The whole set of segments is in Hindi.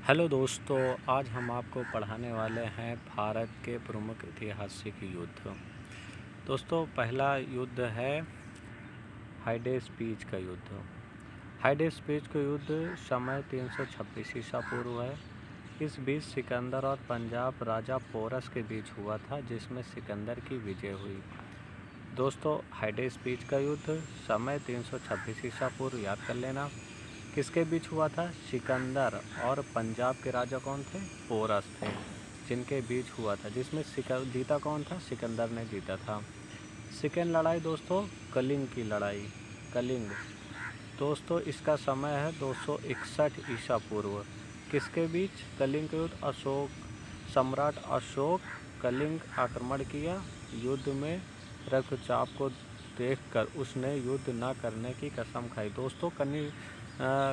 हेलो दोस्तों, आज हम आपको पढ़ाने वाले हैं भारत के प्रमुख ऐतिहासिक युद्ध। दोस्तों, पहला युद्ध है हाइडेस्पीच का युद्ध। हाइडेस्पीच का युद्ध समय 326 ईसा पूर्व है। इस बीच सिकंदर और पंजाब राजा पोरस के बीच हुआ था, जिसमें सिकंदर की विजय हुई। दोस्तों, हाइडेस्पीच का युद्ध समय 326 ईसा पूर्व याद कर लेना। किसके बीच हुआ था? सिकंदर और पंजाब के राजा कौन थे? पोरस थे, जिनके बीच हुआ था, जिसमें जीता कौन था? सिकंदर ने जीता था। सेकेंड लड़ाई दोस्तों, कलिंग की लड़ाई। कलिंग दोस्तों, इसका समय है 261 ईसा पूर्व। किसके बीच कलिंग का युद्ध? सम्राट अशोक कलिंग आक्रमण किया। युद्ध में रक्तचाप को देखकर उसने युद्ध न करने की कसम खाई। दोस्तों,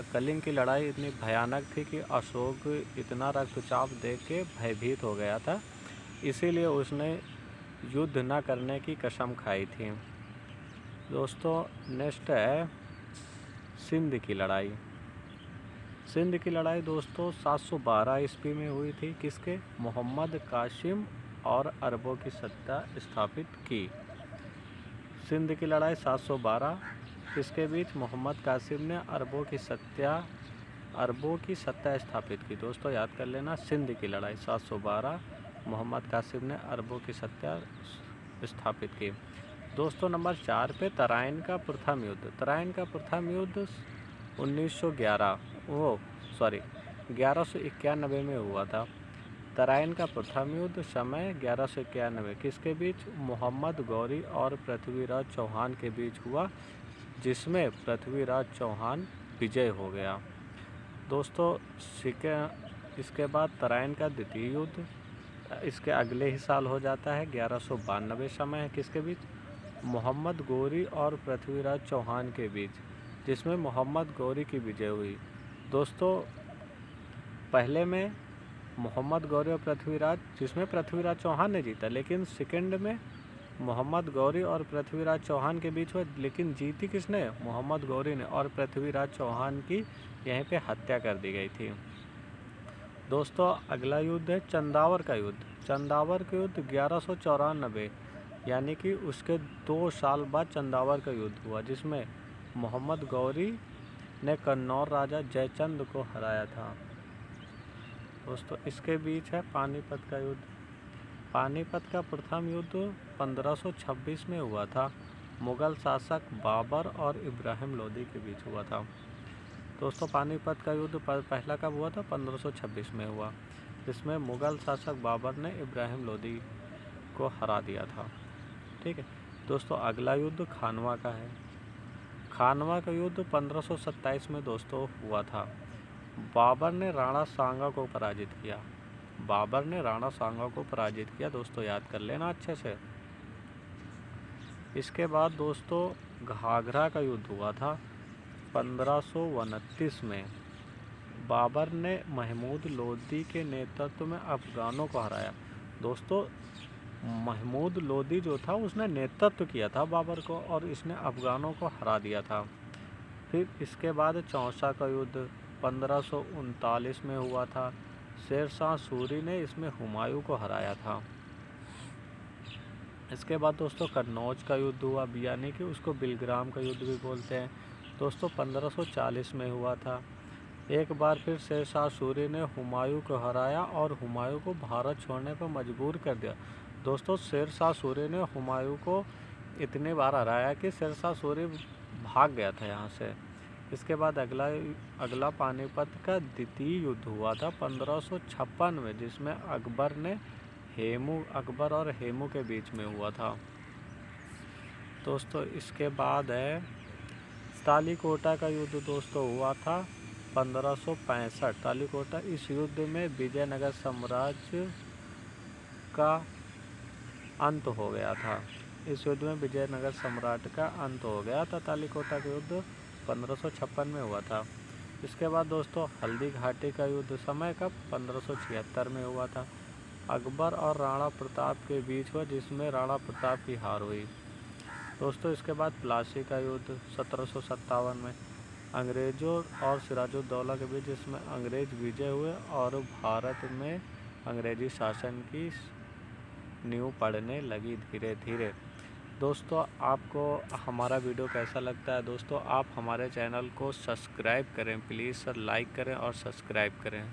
कलिंग की लड़ाई इतनी भयानक थी कि अशोक इतना रक्तचाप देख के भयभीत हो गया था, इसीलिए उसने युद्ध न करने की कसम खाई थी। दोस्तों, नेक्स्ट है सिंध की लड़ाई। सिंध की लड़ाई दोस्तों 712 ईस्वी में हुई थी। किसके? मोहम्मद कासिम और अरबों की सत्ता स्थापित की। सिंध की लड़ाई 712 किसके बीच? मोहम्मद कासिम ने अरबों की सत्ता स्थापित की। दोस्तों, याद कर लेना, सिंध की लड़ाई 712 मोहम्मद कासिम ने अरबों की सत्ता स्थापित की। दोस्तों, नंबर 4 पे तराइन का प्रथम युद्ध। तराइन का प्रथम युद्ध 1191 में हुआ था। तराइन का प्रथम युद्ध समय 1191 किसके बीच? मोहम्मद गौरी और पृथ्वीराज चौहान के बीच हुआ, जिसमें पृथ्वीराज चौहान विजय हो गया। दोस्तों, इसके बाद तराइन का द्वितीय युद्ध इसके अगले ही साल हो जाता है। 1192 समय है। किसके बीच? मोहम्मद गौरी और पृथ्वीराज चौहान के बीच, जिसमें मोहम्मद गौरी की विजय हुई। दोस्तों, पहले में मोहम्मद गौरी और पृथ्वीराज, जिसमें पृथ्वीराज चौहान ने जीता, लेकिन सेकंड में मोहम्मद गौरी और पृथ्वीराज चौहान के बीच हुआ, लेकिन जीती किसने? मोहम्मद गौरी ने, और पृथ्वीराज चौहान की यहीं पे हत्या कर दी गई थी। दोस्तों, अगला युद्ध है चंदावर का युद्ध। चंदावर का युद्ध 1194 यानी कि उसके 2 साल बाद चंदावर का युद्ध हुआ, जिसमें मोहम्मद गौरी ने कन्नौर राजा जयचंद को हराया था। दोस्तों, इसके बीच है पानीपत का युद्ध। पानीपत का प्रथम युद्ध 1526 में हुआ था। मुगल शासक बाबर और इब्राहिम लोदी के बीच हुआ था। दोस्तों, पानीपत का युद्ध पहला कब हुआ था? 1526 में हुआ, जिसमें मुगल शासक बाबर ने इब्राहिम लोदी को हरा दिया था। ठीक है दोस्तों, अगला युद्ध खानवा का है। खानवा का युद्ध 1527 में दोस्तों हुआ था। बाबर ने राणा सांगा को पराजित किया। बाबर ने राणा सांगा को पराजित किया। दोस्तों, याद कर लेना अच्छे से। इसके बाद दोस्तों घाघरा का युद्ध हुआ था 1529 में। बाबर ने महमूद लोदी के नेतृत्व में अफगानों को हराया। दोस्तों, महमूद लोदी जो था उसने नेतृत्व किया था बाबर को, और इसने अफगानों को हरा दिया था। फिर इसके बाद चौसा का युद्ध 1539 में हुआ था। शेर शाह सूरी ने इसमें हुमायूं को हराया था। इसके बाद दोस्तों कन्नौज का युद्ध हुआ, यानी कि उसको बिलग्राम का युद्ध भी बोलते हैं। दोस्तों, 1540 में हुआ था। एक बार फिर शेर शाह सूरी ने हुमायूं को हराया और हुमायूं को भारत छोड़ने पर मजबूर कर दिया। दोस्तों, शेर शाह सूरी ने हुमायूं को इतने बार हराया कि शेर शाह सूरी भाग गया था यहाँ से। इसके बाद अगला पानीपत का द्वितीय युद्ध हुआ था 1556 में, जिसमें अकबर और हेमू के बीच में हुआ था। दोस्तों, इसके बाद है तालीकोटा का युद्ध दोस्तों हुआ था 1565। तालीकोटा, इस युद्ध में विजयनगर साम्राज्य का अंत हो गया था। इस युद्ध में विजयनगर सम्राट का अंत हो गया था। तालीकोटा का युद्ध 1556 में हुआ था। इसके बाद दोस्तों हल्दी घाटी का युद्ध समय कब? 1576 में हुआ था। अकबर और राणा प्रताप के बीच हुआ, जिसमें राणा प्रताप की हार हुई। दोस्तों, इसके बाद प्लासी का युद्ध 1757 में। अंग्रेज़ों और सिराजुद्दौला के बीच, जिसमें अंग्रेज़ विजय हुए और भारत में अंग्रेज़ी शासन की नींव पड़ने लगी धीरे धीरे। दोस्तों, आपको हमारा वीडियो कैसा लगता है? दोस्तों, आप हमारे चैनल को सब्सक्राइब करें प्लीज़ सर, लाइक करें और सब्सक्राइब करें।